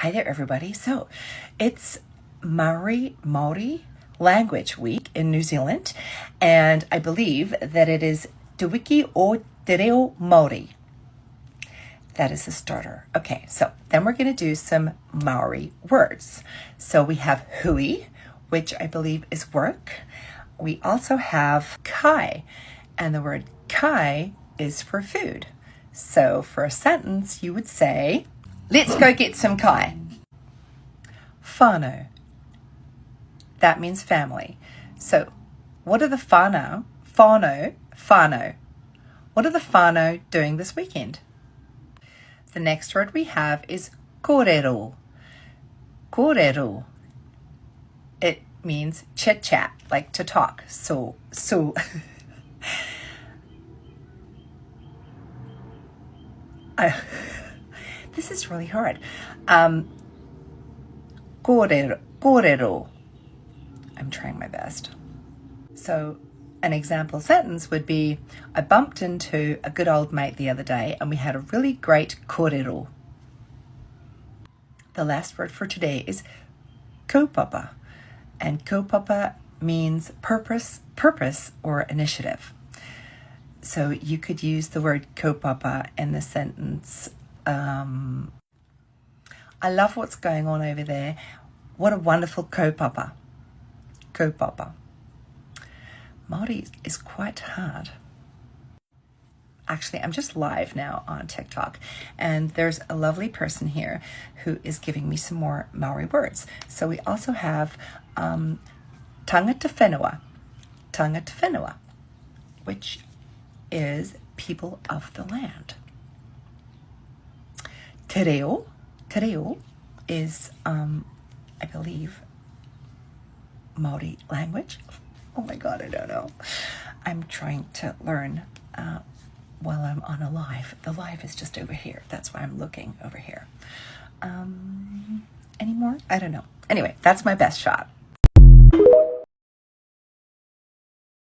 Hi there, everybody. So it's Maori Language Week in New Zealand, and I believe that it is Te Wiki o Te Reo Maori. That is the starter. Okay, so then we're going to do some Maori words. So we have hui, which I believe is work. We also have kai, and the word kai is for food. So for a sentence, you would say, let's go get some kai. Whānau. That means family. So what are the whānau? Whānau. What are the whānau doing this weekend? The next word we have is kōrero. Kōrero. It means chit-chat, like to talk. So this is really hard. Kōrero. I'm trying my best. So an example sentence would be, I bumped into a good old mate the other day and we had a really great kōrero. The last word for today is kaupapa. And kaupapa means purpose or initiative. So you could use the word kaupapa in the sentence, I love what's going on over there. What a wonderful kaupapa. Kaupapa. Māori is quite hard. Actually, I'm just live now on TikTok, and there's a lovely person here who is giving me some more Maori words. So we also have tangata whenua. Tangata whenua, which is people of the land. Te reo. Te reo is, I believe, Maori language. Oh my God, I don't know. I'm trying to learn while I'm on a live. The live is just over here. That's why I'm looking over here. Any more? I don't know. Anyway, that's my best shot.